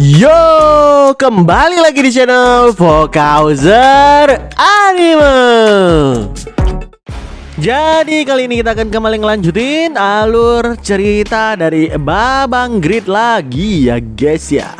Yo, kembali lagi di channel Vokauser Anime. Jadi kali ini kita akan kembali ngelanjutin alur cerita dari Babang Grid lagi ya guys ya.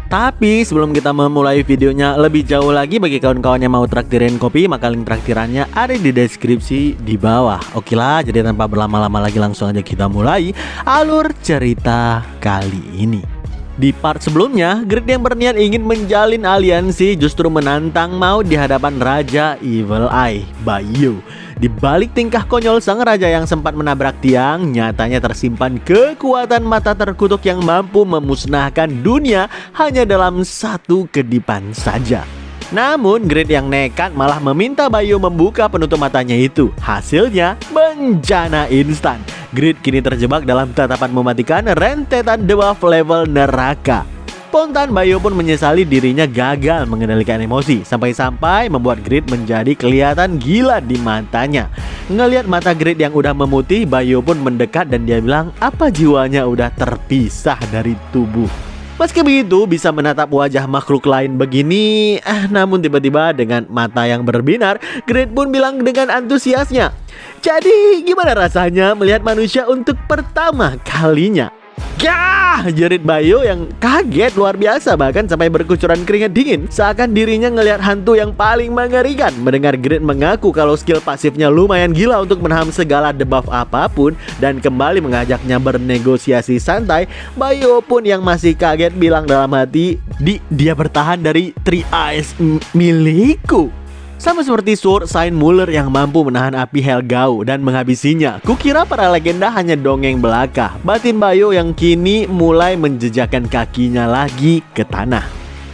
Tapi sebelum kita memulai videonya lebih jauh lagi, bagi kawan-kawan yang mau traktirin kopi, maka link traktirannya ada di deskripsi di bawah. Oke lah, jadi tanpa berlama-lama lagi langsung aja kita mulai alur cerita kali ini. Di part sebelumnya, Grid yang berniat ingin menjalin aliansi justru menantang maut di hadapan Raja Evil Eye, Bayo. Di balik tingkah konyol sang raja yang sempat menabrak tiang, nyatanya tersimpan kekuatan mata terkutuk yang mampu memusnahkan dunia hanya dalam satu kedipan saja. Namun Grid yang nekat malah meminta Bayo membuka penutup matanya itu. Hasilnya bencana instan. Grid kini terjebak dalam tatapan mematikan rentetan debuff level neraka. Spontan Bayo pun menyesali dirinya gagal mengendalikan emosi, sampai-sampai membuat Grid menjadi kelihatan gila di matanya. Ngelihat mata Grid yang udah memutih, Bayo pun mendekat dan dia bilang apa jiwanya udah terpisah dari tubuh. Meski begitu bisa menatap wajah makhluk lain begini, namun tiba-tiba dengan mata yang berbinar, Grid pun bilang dengan antusiasnya, jadi gimana rasanya melihat manusia untuk pertama kalinya? Gah! Jerit Bayo yang kaget luar biasa, bahkan sampai berkucuran keringat dingin, seakan dirinya ngelihat hantu yang paling mengerikan. Mendengar Grid mengaku kalau skill pasifnya lumayan gila untuk menahan segala debuff apapun dan kembali mengajaknya bernegosiasi santai, Bayo pun yang masih kaget bilang dalam hati, dia bertahan dari Three Eyes milikku. Sama seperti Sword Sign Muller yang mampu menahan api Helgao dan menghabisinya. Kukira para legenda hanya dongeng belaka. Batin Bayo yang kini mulai menjejakkan kakinya lagi ke tanah.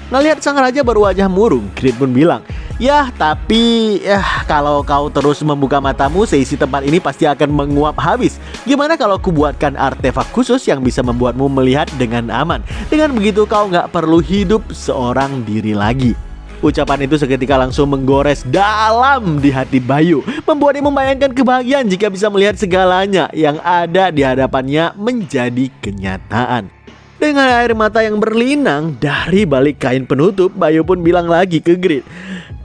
Ngelihat sang raja berwajah murung, Grid pun bilang, ya tapi kalau kau terus membuka matamu, seisi tempat ini pasti akan menguap habis. Gimana kalau kubuatkan artefak khusus yang bisa membuatmu melihat dengan aman. Dengan begitu kau nggak perlu hidup seorang diri lagi. Ucapan itu seketika langsung menggores dalam di hati Bayo, membuat dia membayangkan kebahagiaan jika bisa melihat segalanya yang ada di hadapannya menjadi kenyataan. Dengan air mata yang berlinang dari balik kain penutup, Bayo pun bilang lagi ke Grid,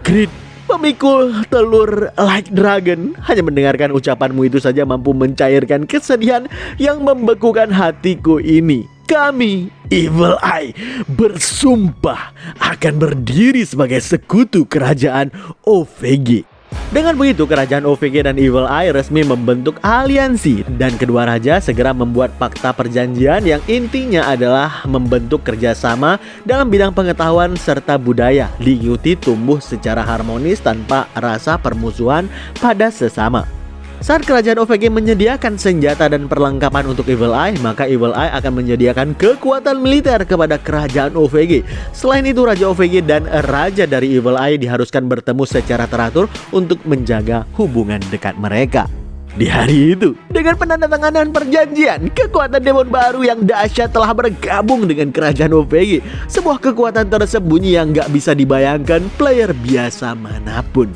Grid, pemikul telur Light Dragon. Hanya mendengarkan ucapanmu itu saja mampu mencairkan kesedihan yang membekukan hatiku ini. Kami, Evil Eye, bersumpah akan berdiri sebagai sekutu kerajaan OVG. Dengan begitu, kerajaan OVG dan Evil Eye resmi membentuk aliansi, dan kedua raja segera membuat fakta perjanjian yang intinya adalah membentuk kerjasama dalam bidang pengetahuan serta budaya, diikuti tumbuh secara harmonis tanpa rasa permusuhan pada sesama. Saat kerajaan OVG menyediakan senjata dan perlengkapan untuk Evil Eye, maka Evil Eye akan menyediakan kekuatan militer kepada kerajaan OVG. Selain itu, Raja OVG dan Raja dari Evil Eye diharuskan bertemu secara teratur untuk menjaga hubungan dekat mereka. Di hari itu, dengan penandatanganan perjanjian, kekuatan demon baru yang dahsyat telah bergabung dengan kerajaan OVG. Sebuah kekuatan tersembunyi yang gak bisa dibayangkan player biasa manapun.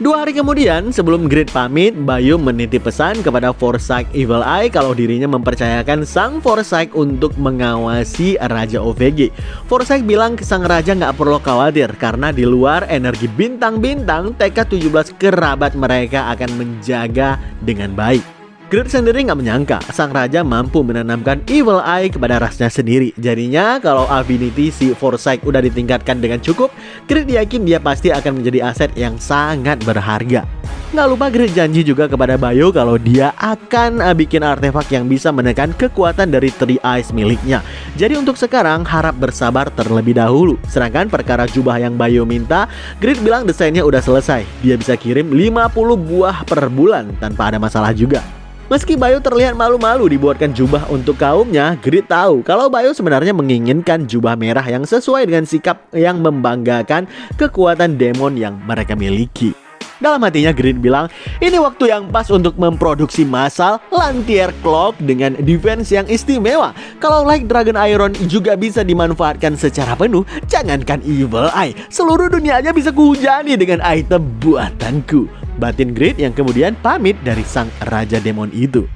2 hari kemudian, sebelum Grid pamit, Bayo menitip pesan kepada Forsyth Evil Eye kalau dirinya mempercayakan sang Forsyth untuk mengawasi Raja OVG. Forsyth bilang ke sang raja nggak perlu khawatir karena di luar energi bintang-bintang, tekad 17 kerabat mereka akan menjaga dengan baik. Grid sendiri nggak menyangka sang raja mampu menanamkan Evil Eye kepada rasnya sendiri. Jadinya kalau affinity si Forsyth udah ditingkatkan dengan cukup, Grid yakin dia pasti akan menjadi aset yang sangat berharga. Nggak lupa Grid janji juga kepada Bayo kalau dia akan bikin artefak yang bisa menekan kekuatan dari Three Eyes miliknya. Jadi untuk sekarang harap bersabar terlebih dahulu. Sedangkan perkara jubah yang Bayo minta, Grid bilang desainnya udah selesai. Dia bisa kirim 50 buah per bulan tanpa ada masalah juga. Meski Bayo terlihat malu-malu dibuatkan jubah untuk kaumnya, Grid tahu kalau Bayo sebenarnya menginginkan jubah merah yang sesuai dengan sikap yang membanggakan kekuatan demon yang mereka miliki. Dalam hatinya Grid bilang, ini waktu yang pas untuk memproduksi massal Lantier Cloak dengan defense yang istimewa. Kalau Light Dragon Iron juga bisa dimanfaatkan secara penuh, jangankan Evil Eye, seluruh dunia aja bisa kuhujani dengan item buatanku. Batin Grid yang kemudian pamit dari sang Raja Demon itu.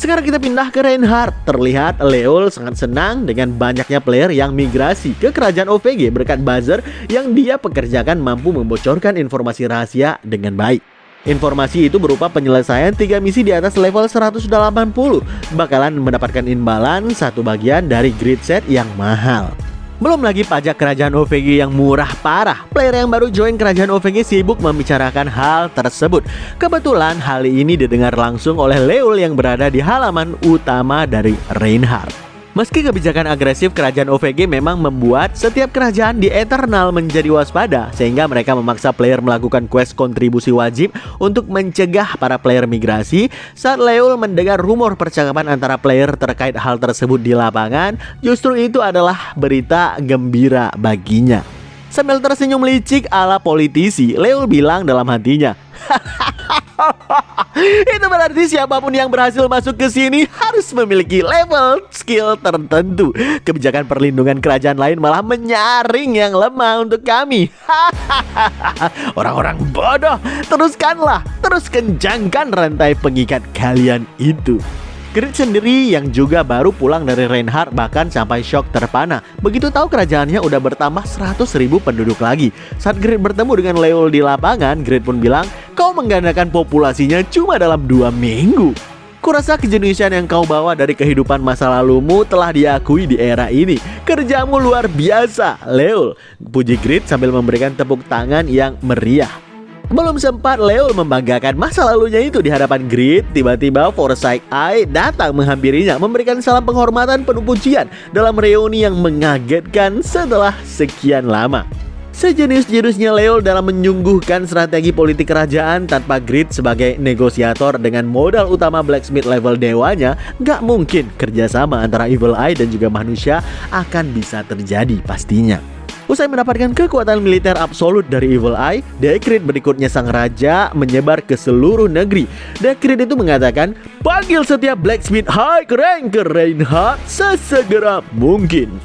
Sekarang kita pindah ke Reinhardt. Terlihat Leol sangat senang dengan banyaknya player yang migrasi ke kerajaan OVG berkat buzzer yang dia pekerjakan mampu membocorkan informasi rahasia dengan baik. Informasi itu berupa penyelesaian 3 misi di atas level 180. Bakalan mendapatkan imbalan satu bagian dari grid set yang mahal. Belum lagi pajak kerajaan OVG yang murah parah. Player yang baru join kerajaan OVG sibuk membicarakan hal tersebut. Kebetulan hal ini didengar langsung oleh Leol yang berada di halaman utama dari Reinhardt. Meski kebijakan agresif kerajaan OVG memang membuat setiap kerajaan di Eternal menjadi waspada, sehingga mereka memaksa player melakukan quest kontribusi wajib untuk mencegah para player migrasi. Saat Leol mendengar rumor percakapan antara player terkait hal tersebut di lapangan, justru itu adalah berita gembira baginya. Sambil tersenyum licik ala politisi, Leol bilang dalam hatinya, itu berarti siapapun yang berhasil masuk ke sini harus memiliki level skill tertentu. Kebijakan perlindungan kerajaan lain malah menyaring yang lemah untuk kami. Orang-orang bodoh, terus kencangkan rantai pengikat kalian itu. Grid sendiri yang juga baru pulang dari Reinhardt bahkan sampai shock terpana begitu tahu kerajaannya udah bertambah 100.000 penduduk lagi. Saat Grid bertemu dengan Leol di lapangan, Grid pun bilang, kau menggandakan populasinya cuma dalam 2 minggu. Kurasa kejeniusan yang kau bawa dari kehidupan masa lalumu telah diakui di era ini. Kerjamu luar biasa, Leol. Puji Grid sambil memberikan tepuk tangan yang meriah. Belum sempat Leol membanggakan masa lalunya itu di hadapan Grid, tiba-tiba Foresight Eye datang menghampirinya, memberikan salam penghormatan penuh pujian dalam reuni yang mengagetkan setelah sekian lama. Sejenius-jeniusnya Leol dalam menyungguhkan strategi politik kerajaan tanpa Grid sebagai negosiator dengan modal utama blacksmith level dewanya, gak mungkin kerjasama antara Evil Eye dan juga manusia akan bisa terjadi pastinya. Usai mendapatkan kekuatan militer absolut dari Evil Eye, dekrit berikutnya sang raja menyebar ke seluruh negeri. Dekrit itu mengatakan, panggil setiap blacksmith high rank ke Reinhardt sesegera mungkin.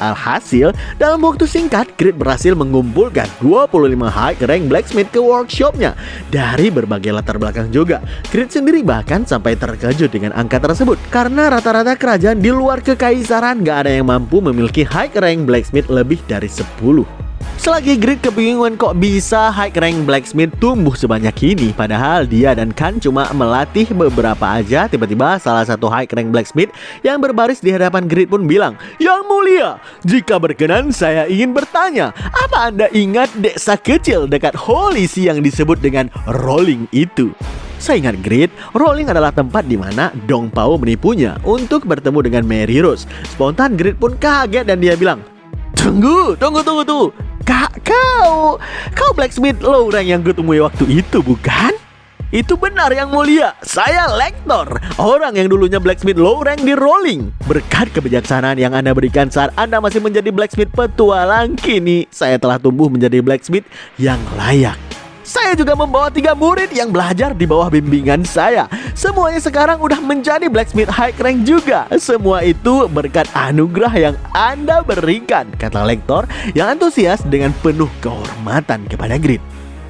Alhasil, dalam waktu singkat, Grid berhasil mengumpulkan 25 high rank blacksmith ke workshopnya dari berbagai latar belakang juga. Grid sendiri bahkan sampai terkejut dengan angka tersebut karena rata-rata kerajaan di luar kekaisaran gak ada yang mampu memiliki high rank blacksmith lebih dari 10. Selagi Grid kebingungan kok bisa high rank blacksmith tumbuh sebanyak ini, padahal dia dan Khan cuma melatih beberapa aja. Tiba-tiba salah satu high rank blacksmith yang berbaris di hadapan Grid pun bilang, Yang mulia, jika berkenan saya ingin bertanya, apa Anda ingat desa kecil dekat Holy Sea yang disebut dengan Rolling itu? Saya ingat Grid, Rolling adalah tempat di mana Dong Pao menipunya untuk bertemu dengan Mary Rose. Spontan Grid pun kaget dan dia bilang, Tunggu. Kau blacksmith low rank yang kutemui waktu itu, bukan? Itu benar yang mulia, saya Lektor, orang yang dulunya blacksmith low rank di Rolling. Berkat kebijaksanaan yang Anda berikan saat Anda masih menjadi blacksmith petualang, kini saya telah tumbuh menjadi blacksmith yang layak. Saya juga membawa 3 murid yang belajar di bawah bimbingan saya. Semuanya sekarang udah menjadi blacksmith high rank juga. Semua itu berkat anugerah yang Anda berikan, kata Lektor yang antusias dengan penuh kehormatan kepada Grid.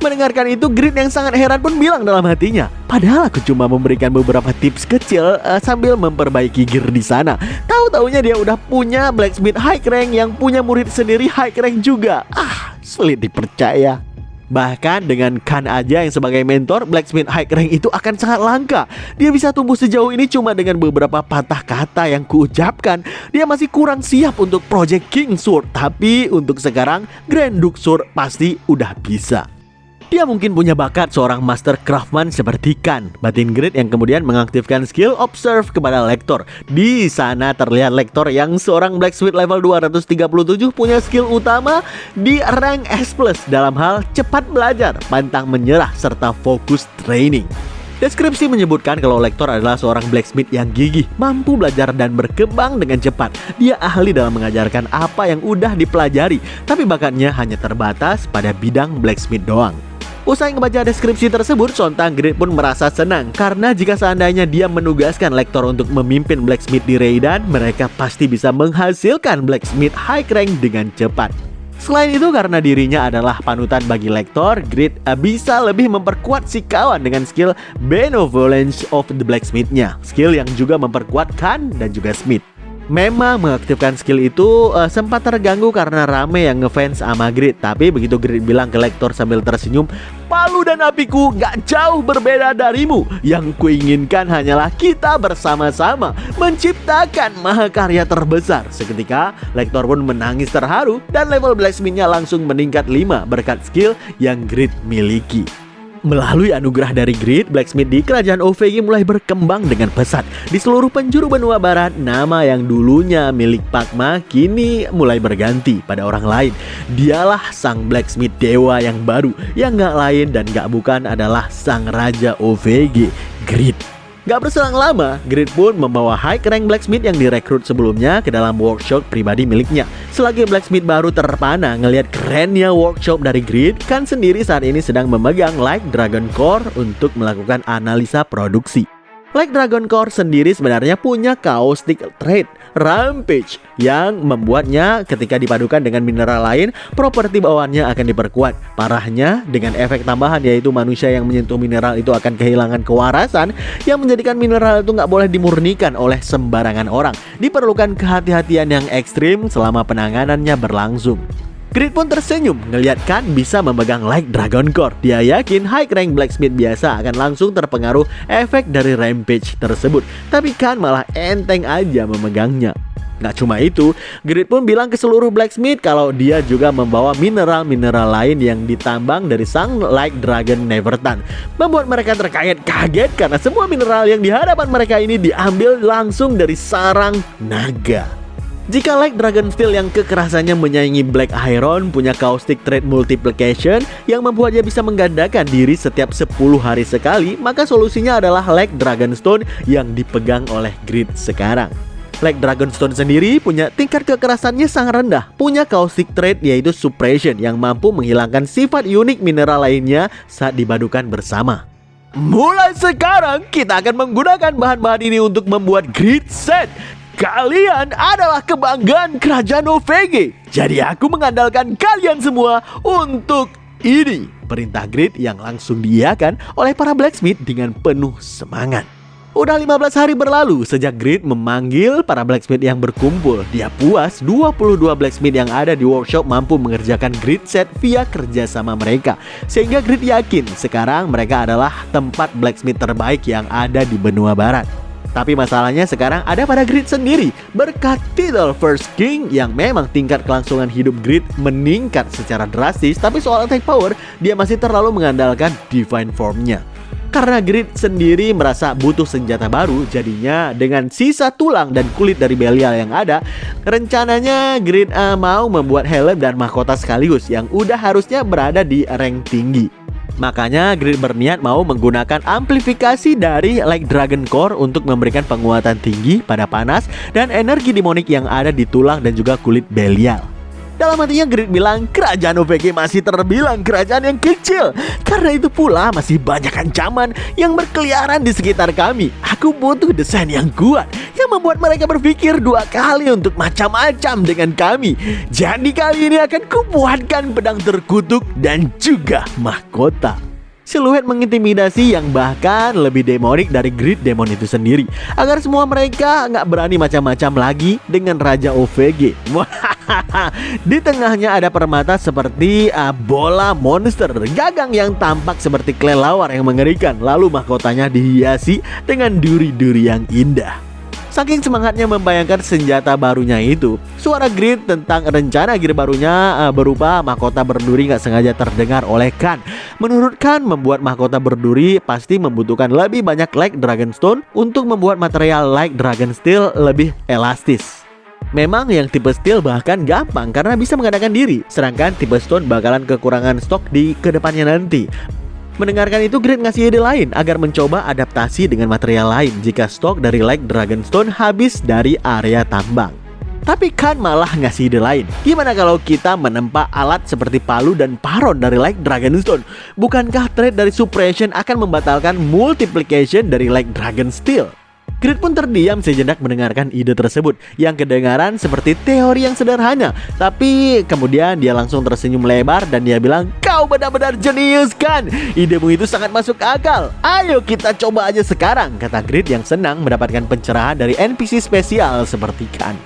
Mendengarkan itu, Grid yang sangat heran pun bilang dalam hatinya, padahal aku cuma memberikan beberapa tips kecil sambil memperbaiki gear di sana. Tahu-taunya dia udah punya blacksmith high rank yang punya murid sendiri high rank juga. Sulit dipercaya. Bahkan dengan Khan aja yang sebagai mentor, blacksmith high rank itu akan sangat langka. Dia bisa tumbuh sejauh ini cuma dengan beberapa patah kata yang kuucapkan. Dia masih kurang siap untuk Project King Sword, tapi untuk sekarang Grand Duke Sword pasti udah bisa. Dia mungkin punya bakat seorang master craftsman seperti Khan, batin Grid yang kemudian mengaktifkan skill Observe kepada Lektor. Di sana terlihat Lektor yang seorang blacksmith level 237 punya skill utama di rank S+ dalam hal cepat belajar, pantang menyerah, serta fokus training. Deskripsi menyebutkan kalau Lektor adalah seorang blacksmith yang gigih, mampu belajar dan berkembang dengan cepat. Dia ahli dalam mengajarkan apa yang udah dipelajari, tapi bakatnya hanya terbatas pada bidang blacksmith doang. Usai membaca deskripsi tersebut, sontak Grid pun merasa senang karena jika seandainya dia menugaskan Lektor untuk memimpin blacksmith di Raidan, mereka pasti bisa menghasilkan blacksmith high rank dengan cepat. Selain itu, karena dirinya adalah panutan bagi Lektor, Grid bisa lebih memperkuat si kawan dengan skill Benevolence of the Blacksmith-nya, skill yang juga memperkuat Khan dan juga Smith. Memang mengaktifkan skill itu sempat terganggu karena rame yang ngefans sama Grid. Tapi begitu Grid bilang ke Lektor sambil tersenyum, "Palu dan apiku gak jauh berbeda darimu. Yang kuinginkan hanyalah kita bersama-sama menciptakan mahakarya terbesar." Seketika Lektor pun menangis terharu dan level blacksmith-nya langsung meningkat 5 berkat skill yang Grid miliki. Melalui anugerah dari Grid, blacksmith di kerajaan OVG mulai berkembang dengan pesat. Di seluruh penjuru benua barat, nama yang dulunya milik Pakma kini mulai berganti pada orang lain. Dialah sang blacksmith dewa yang baru, yang gak lain dan gak bukan adalah sang raja OVG, Grid. Gak berselang lama, Grid pun membawa high rank blacksmith yang direkrut sebelumnya ke dalam workshop pribadi miliknya. Selagi blacksmith baru terpana ngelihat kerennya workshop dari Grid, Khan sendiri saat ini sedang memegang Like Dragon Core untuk melakukan analisa produksi. Like Dragon Core sendiri sebenarnya punya caustic trait Rampage yang membuatnya ketika dipadukan dengan mineral lain, properti bawaannya akan diperkuat. Parahnya, dengan efek tambahan yaitu manusia yang menyentuh mineral itu akan kehilangan kewarasan, yang menjadikan mineral itu nggak boleh dimurnikan oleh sembarangan orang. Diperlukan kehati-hatian yang ekstrim selama penanganannya berlangsung. Grid pun tersenyum ngelihat Khan bisa memegang Like Dragon Core. Dia yakin high rank blacksmith biasa akan langsung terpengaruh efek dari Rampage tersebut. Tapi Khan malah enteng aja memegangnya. Nggak cuma itu, Grid pun bilang ke seluruh blacksmith kalau dia juga membawa mineral-mineral lain yang ditambang dari sang Like Dragon Neverton. Membuat mereka terkaget-kaget karena semua mineral yang di hadapan mereka ini diambil langsung dari sarang naga. Jika Like Dragon Steel yang kekerasannya menyaingi Black Iron punya caustic trait multiplication yang membuat dia bisa menggandakan diri setiap 10 hari sekali, maka solusinya adalah Like Dragonstone yang dipegang oleh Grid sekarang. Like Dragonstone sendiri punya tingkat kekerasannya sangat rendah, punya caustic trait yaitu suppression yang mampu menghilangkan sifat unik mineral lainnya saat dipadukan bersama. Mulai sekarang kita akan menggunakan bahan-bahan ini untuk membuat Grid set. Kalian adalah kebanggaan kerajaan OVG. Jadi aku mengandalkan kalian semua untuk ini. Perintah Grid yang langsung diiyakan oleh para blacksmith dengan penuh semangat. Udah 15 hari berlalu sejak Grid memanggil para blacksmith yang berkumpul. Dia puas 22 blacksmith yang ada di workshop mampu mengerjakan Grid set via kerjasama mereka. Sehingga Grid yakin sekarang mereka adalah tempat blacksmith terbaik yang ada di benua barat. Tapi masalahnya sekarang ada pada Grid sendiri. Berkat title First King yang memang tingkat kelangsungan hidup Grid meningkat secara drastis, tapi soal attack power dia masih terlalu mengandalkan Divine Form-nya. Karena Grid sendiri merasa butuh senjata baru, jadinya dengan sisa tulang dan kulit dari Belial yang ada, rencananya Grid mau membuat helm dan mahkota sekaligus yang udah harusnya berada di rank tinggi. Makanya Grid berniat mau menggunakan amplifikasi dari Like Dragon Core untuk memberikan penguatan tinggi pada panas dan energi demonik yang ada di tulang dan juga kulit Belial. Dalam hatinya Grid bilang kerajaan OVG masih terbilang kerajaan yang kecil. Karena itu pula masih banyak ancaman yang berkeliaran di sekitar kami. Aku butuh desain yang kuat yang membuat mereka berpikir 2 kali untuk macam-macam dengan kami. Jadi kali ini akan kubuatkan pedang terkutuk dan juga mahkota. Siluet mengintimidasi yang bahkan lebih demonik dari Grid Demon itu sendiri, agar semua mereka nggak berani macam-macam lagi dengan Raja OVG. Di tengahnya ada permata seperti bola monster, gagang yang tampak seperti kelelawar yang mengerikan. Lalu mahkotanya dihiasi dengan duri-duri yang indah. Saking semangatnya membayangkan senjata barunya itu, suara Grid tentang rencana gear barunya berupa mahkota berduri nggak sengaja terdengar oleh Khan. Menurut Khan, membuat mahkota berduri pasti membutuhkan lebih banyak Like Dragonstone untuk membuat material Like Dragon Steel lebih elastis. Memang yang tipe steel bahkan gampang karena bisa mengadakan diri, sedangkan tipe stone bakalan kekurangan stok di kedepannya nanti. Mendengarkan itu, Grid ngasih ide lain agar mencoba adaptasi dengan material lain jika stok dari Like Dragonstone habis dari area tambang. Tapi Khan malah ngasih ide lain. Gimana kalau kita menempa alat seperti palu dan paron dari Like Dragonstone? Bukankah trait dari suppression akan membatalkan multiplication dari Like Dragon Steel? Grid pun terdiam sejenak mendengarkan ide tersebut yang kedengaran seperti teori yang sederhana. Tapi kemudian dia langsung tersenyum lebar dan dia bilang, "Kau benar-benar jenius kan? Idemu itu sangat masuk akal. Ayo kita coba aja sekarang," kata Grid yang senang mendapatkan pencerahan dari NPC spesial seperti Khan.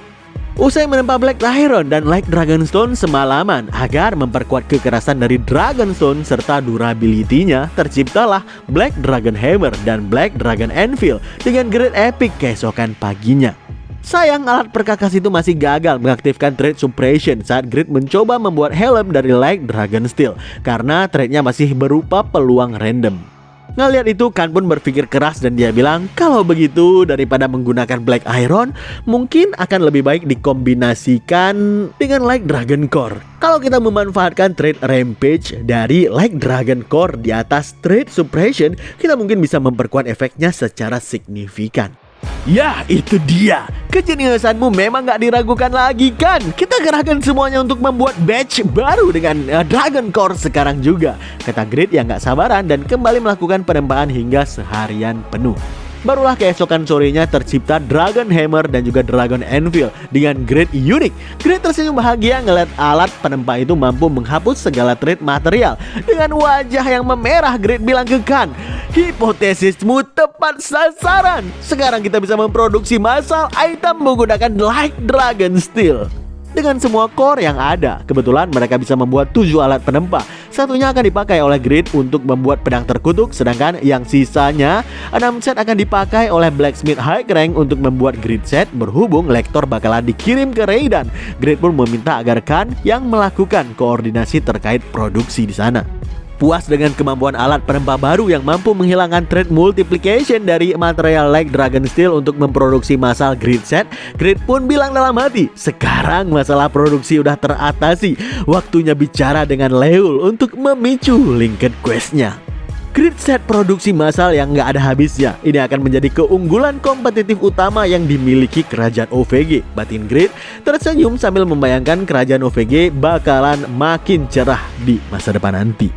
Usai menempa Black Iron dan Like Dragonstone semalaman agar memperkuat kekerasan dari Dragonstone serta durability-nya, terciptalah Black Dragon Hammer dan Black Dragon Anvil dengan grade epic keesokan paginya. Sayang, alat perkakas itu masih gagal mengaktifkan trait suppression saat Grid mencoba membuat helm dari Like Dragon Steel karena traitnya masih berupa peluang random. Ngeliat itu, Khan pun berpikir keras dan dia bilang, kalau begitu daripada menggunakan Black Iron, mungkin akan lebih baik dikombinasikan dengan Like Dragon Core. Kalau kita memanfaatkan trait Rampage dari Like Dragon Core di atas trait Suppression, kita mungkin bisa memperkuat efeknya secara signifikan. Ya, itu dia. Kejeniusanmu memang gak diragukan lagi kan? Kita kerahkan semuanya untuk membuat batch baru dengan Dragon Core sekarang juga, kata Grid yang gak sabaran dan kembali melakukan penempaan hingga seharian penuh. Barulah keesokan sorenya tercipta Dragon Hammer dan juga Dragon Anvil dengan grade unik. Grid tersenyum bahagia ngeliat alat penempa itu mampu menghapus segala trait material. Dengan wajah yang memerah, Grid bilang ke Khan, "Hipotesismu tepat sasaran. Sekarang kita bisa memproduksi massal item menggunakan Like Dragon Steel." Dengan semua core yang ada, kebetulan mereka bisa membuat 7 alat penempa. Satunya akan dipakai oleh Grid untuk membuat pedang terkutuk, sedangkan yang sisanya 6 set akan dipakai oleh Blacksmith High Rank untuk membuat Grid set. Berhubung lektor bakalan dikirim ke Raiden, Grid pun meminta agar Khan yang melakukan koordinasi terkait produksi di sana. Puas dengan kemampuan alat penempa baru yang mampu menghilangkan trait multiplication dari material Like Dragon Steel untuk memproduksi massal Grid set, Grid pun bilang dalam hati, sekarang masalah produksi udah teratasi. Waktunya bicara dengan Leul untuk memicu Linked Quest-nya. Grid set produksi massal yang gak ada habisnya. Ini akan menjadi keunggulan kompetitif utama yang dimiliki kerajaan OVG. Batin Grid tersenyum sambil membayangkan kerajaan OVG bakalan makin cerah di masa depan nanti.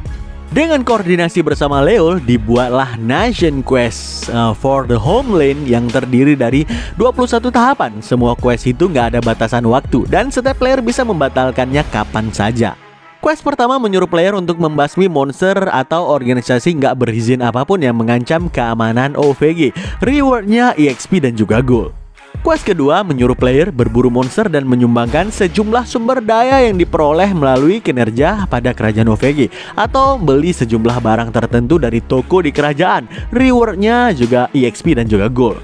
Dengan koordinasi bersama Leul, dibuatlah Nation Quest for the Homeland yang terdiri dari 21 tahapan. Semua quest itu nggak ada batasan waktu dan setiap player bisa membatalkannya kapan saja. Quest pertama menyuruh player untuk membasmi monster atau organisasi nggak berizin apapun yang mengancam keamanan OVG. Rewardnya EXP dan juga gold. Quest kedua menyuruh player berburu monster dan menyumbangkan sejumlah sumber daya yang diperoleh melalui kinerja pada kerajaan OVG, atau beli sejumlah barang tertentu dari toko di kerajaan. Rewardnya juga EXP dan juga gold.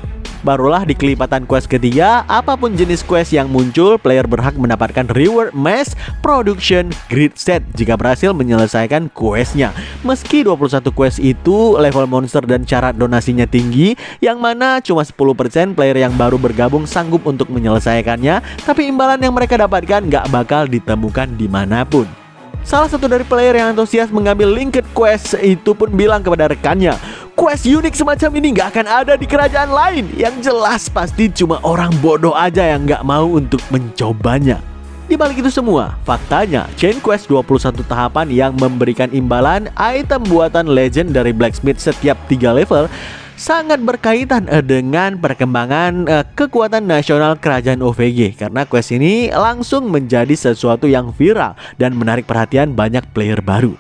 Barulah di kelipatan quest ketiga, apapun jenis quest yang muncul, player berhak mendapatkan reward mass production grid set jika berhasil menyelesaikan questnya. Meski 21 quest itu level monster dan syarat donasinya tinggi, yang mana cuma 10% player yang baru bergabung sanggup untuk menyelesaikannya, tapi imbalan yang mereka dapatkan gak bakal ditemukan dimanapun. Salah satu dari player yang antusias mengambil Linked Quest itu pun bilang kepada rekannya, quest unik semacam ini gak akan ada di kerajaan lain. Yang jelas pasti cuma orang bodoh aja yang gak mau untuk mencobanya. Di balik itu semua, faktanya Chain Quest 21 tahapan yang memberikan imbalan item buatan legend dari Blacksmith setiap 3 level sangat berkaitan dengan perkembangan kekuatan nasional kerajaan OVG, karena quest ini langsung menjadi sesuatu yang viral dan menarik perhatian banyak player baru.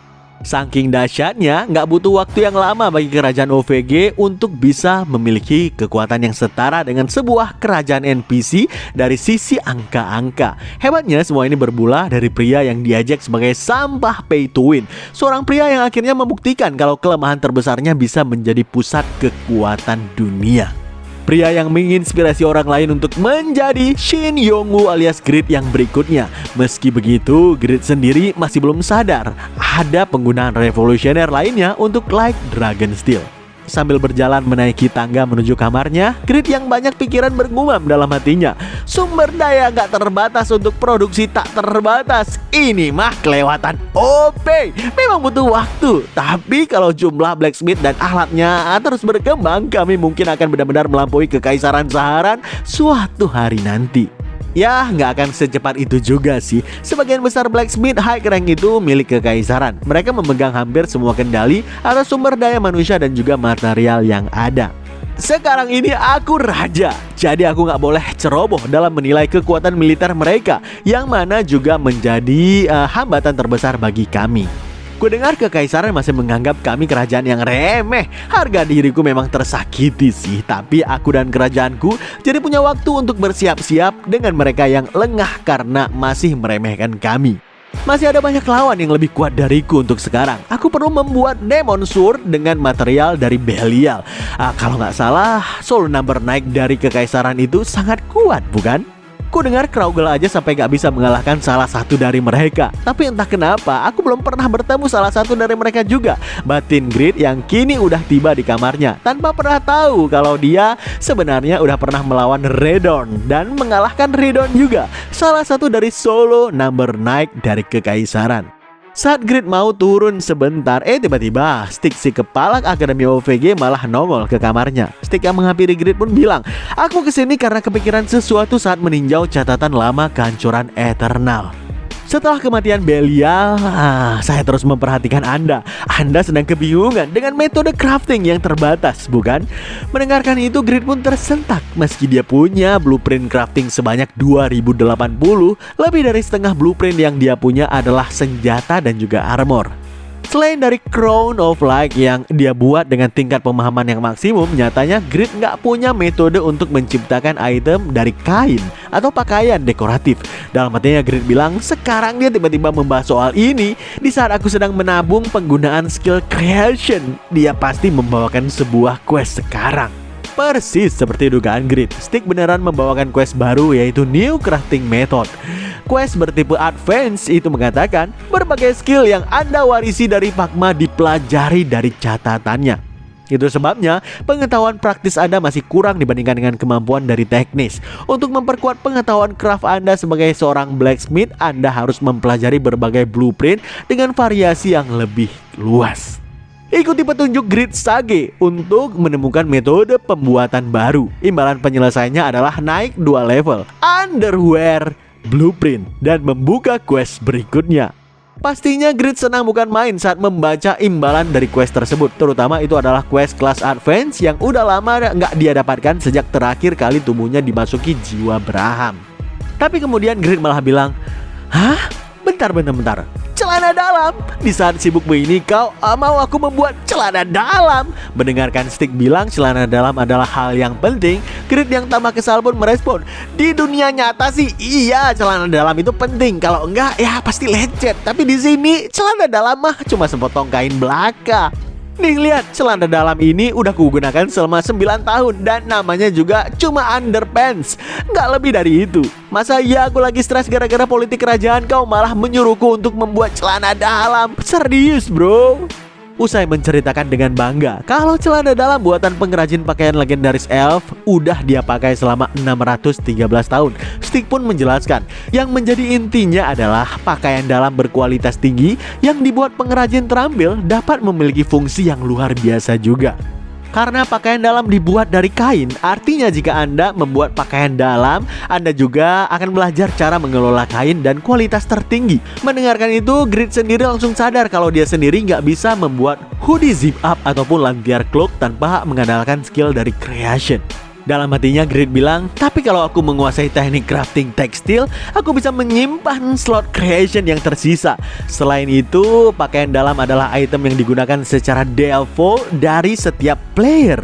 Saking dahsyatnya, nggak butuh waktu yang lama bagi kerajaan OVG untuk bisa memiliki kekuatan yang setara dengan sebuah kerajaan NPC dari sisi angka-angka. Hebatnya semua ini bermula dari pria yang diajak sebagai sampah pay to win. Seorang pria yang akhirnya membuktikan kalau kelemahan terbesarnya bisa menjadi pusat kekuatan dunia. Pria yang menginspirasi orang lain untuk menjadi Shin Yong-woo alias Grid yang berikutnya. Meski begitu, Grid sendiri masih belum sadar ada penggunaan revolusioner lainnya untuk Like Dragon Steel. Sambil berjalan menaiki tangga menuju kamarnya, Grid yang banyak pikiran bergumam dalam hatinya. Sumber daya gak terbatas untuk produksi tak terbatas. Ini mah kelewatan OP. Memang butuh waktu, tapi kalau jumlah blacksmith dan alatnya terus berkembang, kami mungkin akan benar-benar melampaui kekaisaran Saharan suatu hari nanti. Ya, nggak akan secepat itu juga sih. Sebagian besar blacksmith high rank itu milik kekaisaran. Mereka memegang hampir semua kendali atas sumber daya manusia dan juga material yang ada. Sekarang ini aku raja, jadi aku nggak boleh ceroboh dalam menilai kekuatan militer mereka, yang mana juga menjadi hambatan terbesar bagi kami. Ku dengar kekaisaran masih menganggap kami kerajaan yang remeh. Harga diriku memang tersakiti sih, tapi aku dan kerajaanku jadi punya waktu untuk bersiap-siap dengan mereka yang lengah karena masih meremehkan kami. Masih ada banyak lawan yang lebih kuat dariku untuk sekarang. Aku perlu membuat Demon Sword dengan material dari Belial. Kalau nggak salah, soul number naik dari kekaisaran itu sangat kuat, bukan? Ku dengar Kraugel aja sampai gak bisa mengalahkan salah satu dari mereka. Tapi entah kenapa, aku belum pernah bertemu salah satu dari mereka juga. Batin Grid yang kini udah tiba di kamarnya, tanpa pernah tahu kalau dia sebenarnya udah pernah melawan Redorn dan mengalahkan Redorn juga, salah satu dari solo number naik dari kekaisaran. Saat Grid mau turun sebentar, tiba-tiba Stick si kepala Akademi OVG malah nongol ke kamarnya. Stick yang menghampiri Grid pun bilang, "Aku kesini karena kepikiran sesuatu saat meninjau catatan lama kehancuran Eternal. Setelah kematian Belial, saya terus memperhatikan Anda. Anda sedang kebingungan dengan metode crafting yang terbatas, bukan?" Mendengarkan itu, Grid pun tersentak. Meski dia punya blueprint crafting sebanyak 2080, lebih dari setengah blueprint yang dia punya adalah senjata dan juga armor. Selain dari Crown of Light yang dia buat dengan tingkat pemahaman yang maksimum, nyatanya Grid nggak punya metode untuk menciptakan item dari kain atau pakaian dekoratif. Dalam hatinya Grid bilang, sekarang dia tiba-tiba membahas soal ini di saat aku sedang menabung penggunaan skill creation. Dia pasti membawakan sebuah quest sekarang. Persis seperti dugaan Grid, Stick beneran membawakan quest baru, yaitu New Crafting Method. Quest bertipe advance itu mengatakan berbagai skill yang Anda warisi dari Pakma dipelajari dari catatannya. Itu sebabnya pengetahuan praktis Anda masih kurang dibandingkan dengan kemampuan dari teknis. Untuk memperkuat pengetahuan craft Anda sebagai seorang blacksmith, Anda harus mempelajari berbagai blueprint dengan variasi yang lebih luas. Ikuti petunjuk Grid Sage untuk menemukan metode pembuatan baru. Imbalan penyelesaiannya adalah naik 2 level Underwear Blueprint dan membuka quest berikutnya. Pastinya Grid senang bukan main saat membaca imbalan dari quest tersebut. Terutama itu adalah quest kelas advance yang udah lama nggak dia dapatkan sejak terakhir kali tubuhnya dimasuki jiwa Braham. Tapi kemudian Grid malah bilang, "Hah? Bentar. Celana dalam? Di saat sibuk begini kau mau aku membuat celana dalam?" Mendengarkan Stick bilang celana dalam adalah hal yang penting, Grid yang tambah kesal pun merespon, "Di dunia nyata sih iya celana dalam itu penting, kalau enggak ya pasti lecet. Tapi di sini celana dalam mah cuma sepotong kain belaka. Nih lihat, celana dalam ini udah kugunakan selama 9 tahun dan namanya juga cuma underpants. Nggak lebih dari itu. Masa iya aku lagi stres gara-gara politik kerajaan kau malah menyuruhku untuk membuat celana dalam? Serius bro?" Usai menceritakan dengan bangga kalau celana dalam buatan pengrajin pakaian legendaris elf udah dia pakai selama 613 tahun, Stick pun menjelaskan yang menjadi intinya adalah pakaian dalam berkualitas tinggi yang dibuat pengrajin terampil dapat memiliki fungsi yang luar biasa juga. Karena pakaian dalam dibuat dari kain, artinya jika Anda membuat pakaian dalam, Anda juga akan belajar cara mengelola kain dan kualitas tertinggi. Mendengarkan itu, Grid sendiri langsung sadar kalau dia sendiri nggak bisa membuat hoodie zip up ataupun lampiar cloak tanpa mengandalkan skill dari creation. Dalam hatinya Grid bilang, "Tapi kalau aku menguasai teknik crafting tekstil, aku bisa menyimpan slot creation yang tersisa." Selain itu, pakaian dalam adalah item yang digunakan secara default dari setiap player.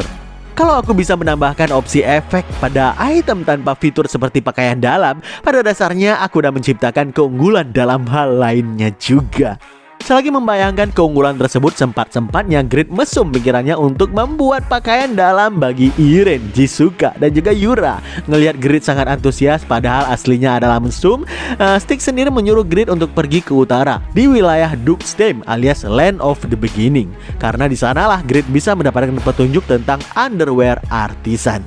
Kalau aku bisa menambahkan opsi efek pada item tanpa fitur seperti pakaian dalam, pada dasarnya aku udah menciptakan keunggulan dalam hal lainnya juga. Selagi membayangkan keunggulan tersebut, sempat-sempatnya Grid mesum pikirannya untuk membuat pakaian dalam bagi Iren, Jisuka, dan juga Yura. Ngelihat Grid sangat antusias padahal aslinya adalah mesum, Stick sendiri menyuruh Grid untuk pergi ke utara di wilayah Dugstem alias Land of the Beginning. Karena di sanalah Grid bisa mendapatkan petunjuk tentang underwear artisan.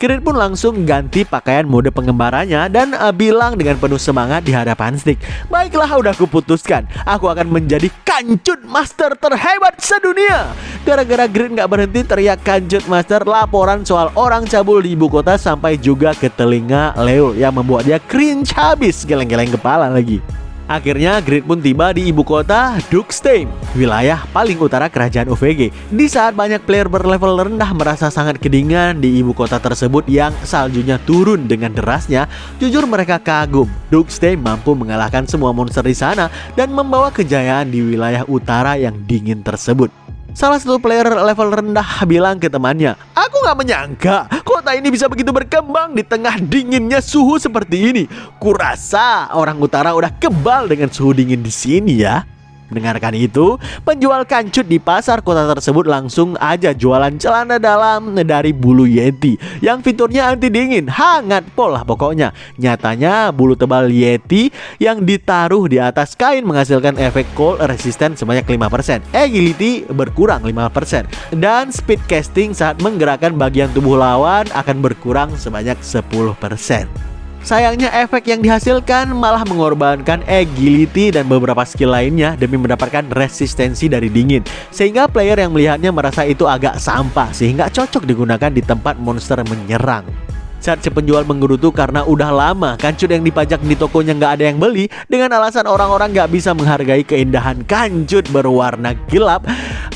Grid pun langsung ganti pakaian mode pengembaranya dan bilang dengan penuh semangat di hadapan Stick, "Baiklah, udah kuputuskan, aku akan menjadi kancut master terhebat sedunia." Gara-gara Grid nggak berhenti teriak kancut master, laporan soal orang cabul di ibu kota sampai juga ke telinga Leo yang membuat dia cringe habis, geleng-geleng kepala lagi. Akhirnya Grid pun tiba di ibu kota Dukestheim, wilayah paling utara kerajaan OVG. Di saat banyak player berlevel rendah merasa sangat kedinginan di ibu kota tersebut yang saljunya turun dengan derasnya, jujur mereka kagum. Dukestheim mampu mengalahkan semua monster di sana dan membawa kejayaan di wilayah utara yang dingin tersebut. Salah satu player level rendah bilang ke temannya, "Aku gak menyangka kota ini bisa begitu berkembang di tengah dinginnya suhu seperti ini. Kurasa orang utara udah kebal dengan suhu dingin di sini ya." Mendengarkan itu, penjual kancut di pasar kota tersebut langsung aja jualan celana dalam dari bulu Yeti yang fiturnya anti dingin, hangat pol lah pokoknya. Nyatanya bulu tebal Yeti yang ditaruh di atas kain menghasilkan efek cold resistant sebanyak 5%, agility berkurang 5%, dan speed casting saat menggerakkan bagian tubuh lawan akan berkurang sebanyak 10%. Sayangnya efek yang dihasilkan malah mengorbankan agility dan beberapa skill lainnya demi mendapatkan resistensi dari dingin, sehingga player yang melihatnya merasa itu agak sampah sehingga cocok digunakan di tempat monster menyerang. Saat si penjual menggerutu karena udah lama kancut yang dipajak di tokonya nggak ada yang beli dengan alasan orang-orang nggak bisa menghargai keindahan kancut berwarna gelap,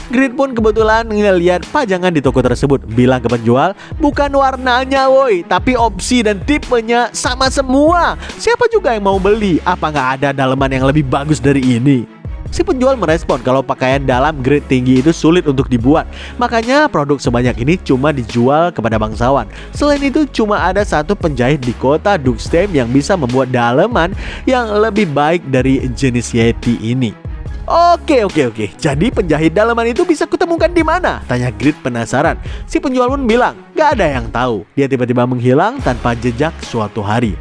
Grid pun kebetulan ngeliat pajangan di toko tersebut. Bilang ke penjual, "Bukan warnanya woi, tapi opsi dan tipenya sama semua. Siapa juga yang mau beli? Apa nggak ada daleman yang lebih bagus dari ini?" Si penjual merespon kalau pakaian dalam grade tinggi itu sulit untuk dibuat, makanya produk sebanyak ini cuma dijual kepada bangsawan. Selain itu cuma ada satu penjahit di kota Dukestheim yang bisa membuat daleman yang lebih baik dari jenis Yeti ini. Oke. Jadi penjahit daleman itu bisa kutemukan di mana? Tanya Grid penasaran. Si penjual pun bilang, "Gak ada yang tahu." Dia tiba-tiba menghilang tanpa jejak suatu hari.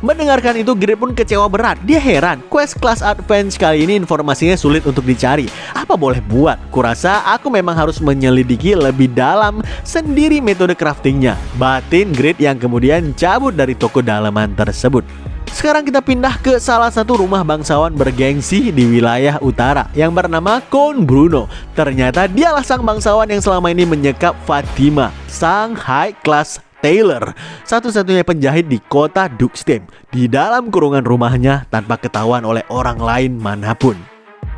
Mendengarkan itu, Grid pun kecewa berat. Dia heran, quest kelas advance kali ini informasinya sulit untuk dicari. Apa boleh buat? Kurasa aku memang harus menyelidiki lebih dalam sendiri metode craftingnya. Batin Grid yang kemudian cabut dari toko dalaman tersebut. Sekarang kita pindah ke salah satu rumah bangsawan bergengsi di wilayah utara yang bernama Count Bruno. Ternyata dialah sang bangsawan yang selama ini menyekap Fatima, sang high class tailor, satu-satunya penjahit di kota Dukestheim, di dalam kurungan rumahnya tanpa ketahuan oleh orang lain manapun.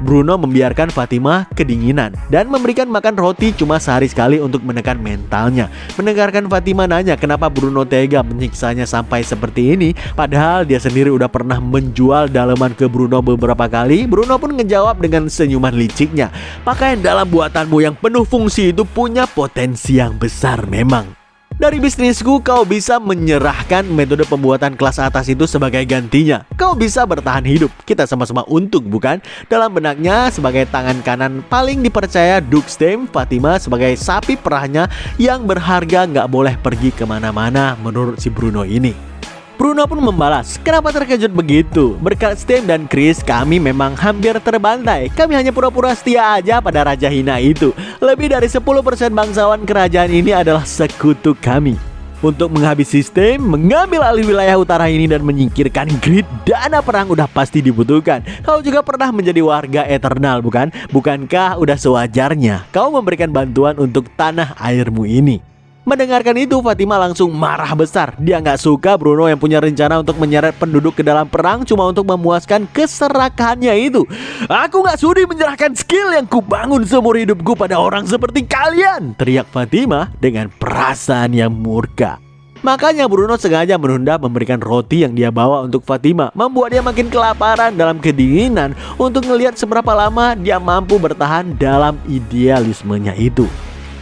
Bruno membiarkan Fatima kedinginan dan memberikan makan roti cuma sehari sekali untuk menekan mentalnya. Mendengarkan Fatima nanya kenapa Bruno tega menyiksanya sampai seperti ini, padahal dia sendiri udah pernah menjual daleman ke Bruno beberapa kali. Bruno pun ngejawab dengan senyuman liciknya, "Pakaian dalam buatanmu yang penuh fungsi itu punya potensi yang besar memang. Dari bisnisku kau bisa menyerahkan metode pembuatan kelas atas itu sebagai gantinya. Kau bisa bertahan hidup. Kita sama-sama untung, bukan?" Dalam benaknya, sebagai tangan kanan paling dipercaya Dukestheim, Fatima sebagai sapi perahnya yang berharga nggak boleh pergi kemana-mana menurut si Bruno ini. Bruno pun membalas, "Kenapa terkejut begitu? Berkat Stem dan Chris, kami memang hampir terbantai. Kami hanya pura-pura setia aja pada Raja Hina itu. Lebih dari 10% bangsawan kerajaan ini adalah sekutu kami. Untuk menghabisi sistem, mengambil alih wilayah utara ini dan menyingkirkan Grid, dana perang udah pasti dibutuhkan. Kau juga pernah menjadi warga Eternal, bukan? Bukankah udah sewajarnya kau memberikan bantuan untuk tanah airmu ini?" Mendengarkan itu, Fatima langsung marah besar. Dia nggak suka Bruno yang punya rencana untuk menyeret penduduk ke dalam perang cuma untuk memuaskan keserakahannya itu. "Aku nggak sudi menyerahkan skill yang kubangun seumur hidupku pada orang seperti kalian!" teriak Fatima dengan perasaan yang murka. Makanya Bruno sengaja menunda memberikan roti yang dia bawa untuk Fatima, membuat dia makin kelaparan dalam kedinginan untuk ngelihat seberapa lama dia mampu bertahan dalam idealismenya itu.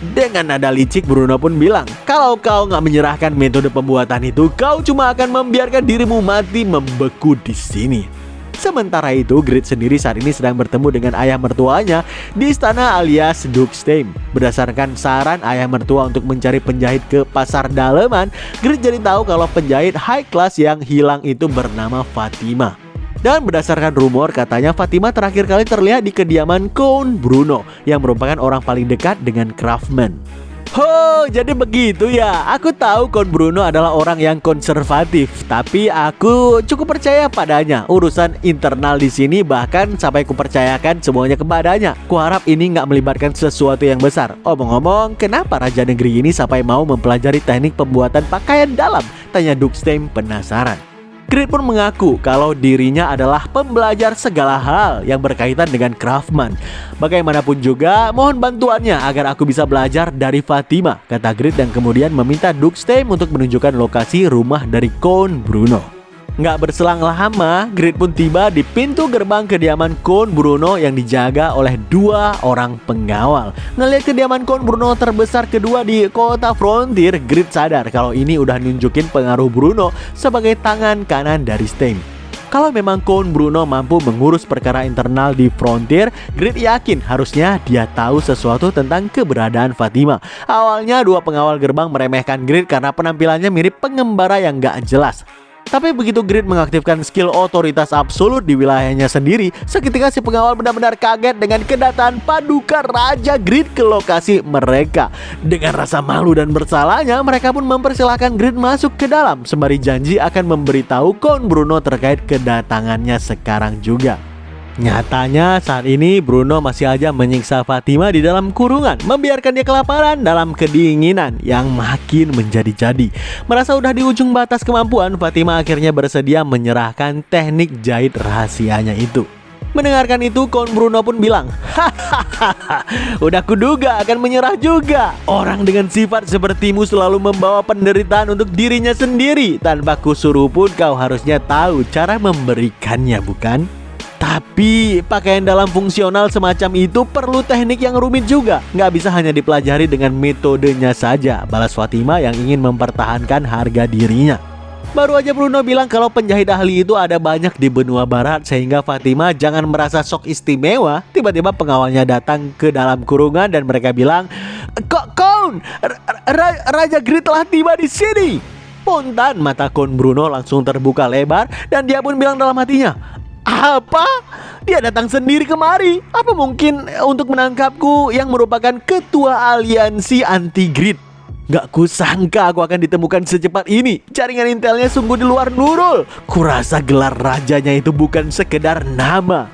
Dengan nada licik, Bruno pun bilang, "Kalau kau nggak menyerahkan metode pembuatan itu, kau cuma akan membiarkan dirimu mati membeku di sini." Sementara itu, Grid sendiri saat ini sedang bertemu dengan ayah mertuanya di istana alias Dukestheim. Berdasarkan saran ayah mertua untuk mencari penjahit ke pasar daleman, Grid jadi tahu kalau penjahit high class yang hilang itu bernama Fatima. Dan berdasarkan rumor, katanya Fatima terakhir kali terlihat di kediaman Count Bruno yang merupakan orang paling dekat dengan Craftsman. Oh, jadi begitu ya. Aku tahu Count Bruno adalah orang yang konservatif, tapi aku cukup percaya padanya. Urusan internal di sini bahkan sampai kupercayakan semuanya kepadanya. Kuharap ini nggak melibatkan sesuatu yang besar. Omong-omong, kenapa raja negeri ini sampai mau mempelajari teknik pembuatan pakaian dalam? Tanya Dukestheim penasaran. Grid pun mengaku kalau dirinya adalah pembelajar segala hal yang berkaitan dengan Craftsman. Bagaimanapun juga, mohon bantuannya agar aku bisa belajar dari Fatima, kata Grid dan kemudian meminta Duxtame untuk menunjukkan lokasi rumah dari Count Bruno. Nggak berselang lama, Grid pun tiba di pintu gerbang kediaman Count Bruno yang dijaga oleh 2 orang pengawal. Ngelihat kediaman Count Bruno terbesar kedua di kota Frontier, Grid sadar kalau ini udah nunjukin pengaruh Bruno sebagai tangan kanan dari Stame. Kalau memang Count Bruno mampu mengurus perkara internal di Frontier, Grid yakin harusnya dia tahu sesuatu tentang keberadaan Fatima. Awalnya 2 pengawal gerbang meremehkan Grid karena penampilannya mirip pengembara yang nggak jelas. Tapi begitu Grid mengaktifkan skill otoritas absolut di wilayahnya sendiri, seketika si pengawal benar-benar kaget dengan kedatangan Paduka Raja Grid ke lokasi mereka. Dengan rasa malu dan bersalahnya, mereka pun mempersilahkan Grid masuk ke dalam sembari janji akan memberitahu Count Bruno terkait kedatangannya sekarang juga. Nyatanya saat ini Bruno masih aja menyiksa Fatima di dalam kurungan, membiarkan dia kelaparan dalam kedinginan yang makin menjadi-jadi. Merasa udah di ujung batas kemampuan, Fatima akhirnya bersedia menyerahkan teknik jahit rahasianya itu. Mendengarkan itu, Count Bruno pun bilang, "Hahaha, udah kuduga akan menyerah juga. Orang dengan sifat sepertimu selalu membawa penderitaan untuk dirinya sendiri. Tanpa kusuruh pun kau harusnya tahu cara memberikannya, bukan? Tapi pakaian dalam fungsional semacam itu perlu teknik yang rumit juga. Nggak bisa hanya dipelajari dengan metodenya saja," balas Fatima yang ingin mempertahankan harga dirinya. Baru aja Bruno bilang kalau penjahit ahli itu ada banyak di benua barat, sehingga Fatima jangan merasa sok istimewa. Tiba-tiba pengawalnya datang ke dalam kurungan dan mereka bilang, Count, Raja Grid telah tiba di sini." Spontan mata Count Bruno langsung terbuka lebar dan dia pun bilang dalam hatinya, "Apa? Dia datang sendiri kemari? Apa mungkin untuk menangkapku yang merupakan ketua aliansi anti-Grid? Gak kusangka aku akan ditemukan secepat ini. Jaringan intelnya sungguh di luar nurul. Kurasa gelar rajanya itu bukan sekedar nama."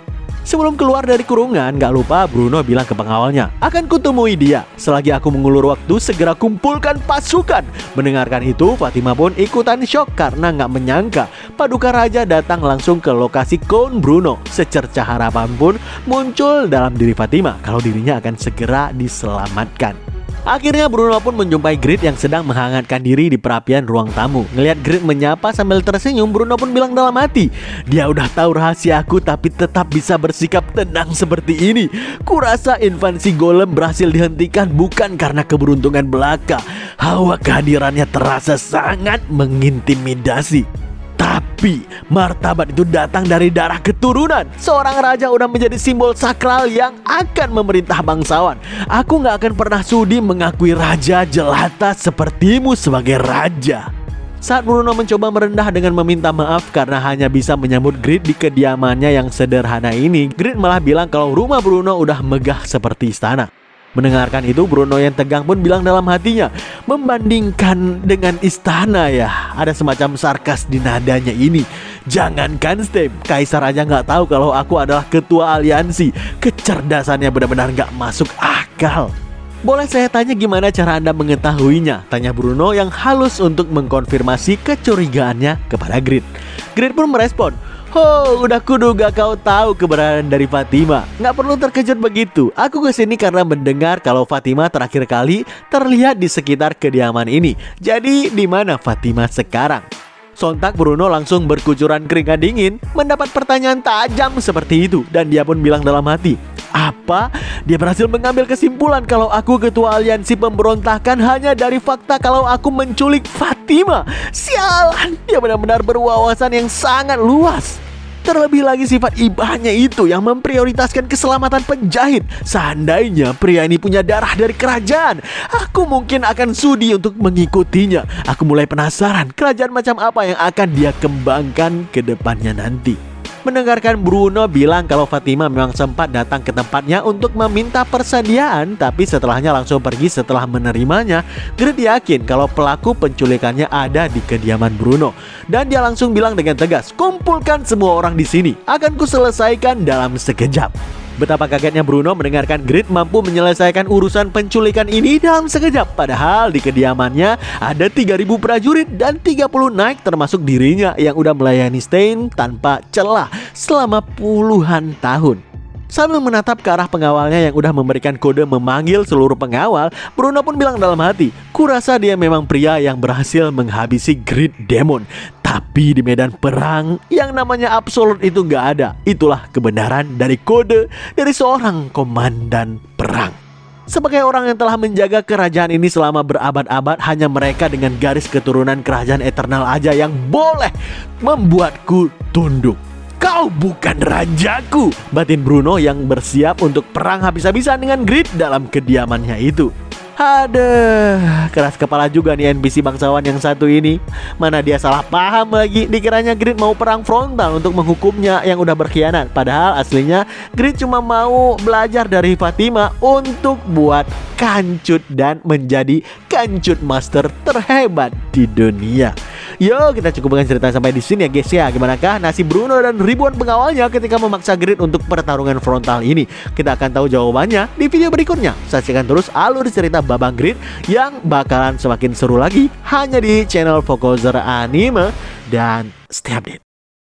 Sebelum keluar dari kurungan, gak lupa Bruno bilang ke pengawalnya, "Akan kutemui dia. Selagi aku mengulur waktu, segera kumpulkan pasukan." Mendengarkan itu, Fatima pun ikutan shock karena gak menyangka Paduka Raja datang langsung ke lokasi Count Bruno. Secercah harapan pun muncul dalam diri Fatima kalau dirinya akan segera diselamatkan. Akhirnya Bruno pun menjumpai Grid yang sedang menghangatkan diri di perapian ruang tamu. Ngelihat Grid menyapa sambil tersenyum, Bruno pun bilang dalam hati, "Dia udah tahu rahasiaku tapi tetap bisa bersikap tenang seperti ini. Kurasa invasi golem berhasil dihentikan bukan karena keberuntungan belaka. Hawa kehadirannya terasa sangat mengintimidasi. Tapi martabat itu datang dari darah keturunan. Seorang raja udah menjadi simbol sakral yang akan memerintah bangsawan. Aku gak akan pernah sudi mengakui raja jelata sepertimu sebagai raja." Saat Bruno mencoba merendah dengan meminta maaf karena hanya bisa menyambut Grid di kediamannya yang sederhana ini, Grid malah bilang kalau rumah Bruno udah megah seperti istana. Mendengarkan itu, Bruno yang tegang pun bilang dalam hatinya, "Membandingkan dengan istana ya?" Ada semacam sarkas di nadanya ini. "Jangankan Stame, Kaisar aja gak tahu kalau aku adalah ketua aliansi." Kecerdasannya benar-benar gak masuk akal. "Boleh saya tanya gimana cara Anda mengetahuinya?" tanya Bruno yang halus untuk mengkonfirmasi kecurigaannya kepada Grid. Grid pun merespon, "Oh, udah kuduga kau tahu keberadaan dari Fatima. Nggak perlu terkejut begitu. Aku kesini karena mendengar kalau Fatima terakhir kali terlihat di sekitar kediaman ini. Jadi di mana Fatima sekarang?" Sontak Bruno langsung berkucuran keringat dingin mendapat pertanyaan tajam seperti itu. Dan dia pun bilang dalam hati, "Apa? Dia berhasil mengambil kesimpulan kalau aku ketua aliansi pemberontakan hanya dari fakta kalau aku menculik Fatima. Sialan, dia benar-benar berwawasan yang sangat luas. Terlebih lagi sifat ibahnya itu yang memprioritaskan keselamatan penjahit. Seandainya pria ini punya darah dari kerajaan, aku mungkin akan sudi untuk mengikutinya. Aku mulai penasaran kerajaan macam apa yang akan dia kembangkan ke depannya nanti." Mendengarkan Bruno bilang kalau Fatima memang sempat datang ke tempatnya untuk meminta persediaan, tapi setelahnya langsung pergi setelah menerimanya, Grid yakin kalau pelaku penculikannya ada di kediaman Bruno. Dan dia langsung bilang dengan tegas, "Kumpulkan semua orang di sini, akan kuselesaikan dalam sekejap." Betapa kagetnya Bruno mendengarkan Grid mampu menyelesaikan urusan penculikan ini dalam sekejap. Padahal di kediamannya ada 3.000 prajurit dan 30 knight termasuk dirinya yang udah melayani Stein tanpa celah selama puluhan tahun. Sambil menatap ke arah pengawalnya yang udah memberikan kode memanggil seluruh pengawal, Bruno pun bilang dalam hati, "Kurasa dia memang pria yang berhasil menghabisi Grid Demon. Tapi di medan perang, yang namanya absolut itu nggak ada. Itulah kebenaran dari kode dari seorang komandan perang." Sebagai orang yang telah menjaga kerajaan ini selama berabad-abad, hanya mereka dengan garis keturunan kerajaan Eternal aja yang boleh membuatku tunduk. "Kau bukan rajaku," batin Bruno yang bersiap untuk perang habis-habisan dengan Grid dalam kediamannya itu. Aduh, keras kepala juga nih NPC bangsawan yang satu ini. Mana dia salah paham lagi, dikiranya Grid mau perang frontal untuk menghukumnya yang udah berkhianat. Padahal aslinya Grid cuma mau belajar dari Fatima untuk buat kancut dan menjadi kancut master terhebat di dunia. Yo, kita cukupkan cerita sampai di sini ya guys ya. Gimanakah nasib Bruno dan ribuan pengawalnya ketika memaksa Grid untuk pertarungan frontal ini? Kita akan tahu jawabannya di video berikutnya. Saksikan terus alur cerita Babang Grid yang bakalan semakin seru lagi hanya di channel Fokuser Anime, dan stay update.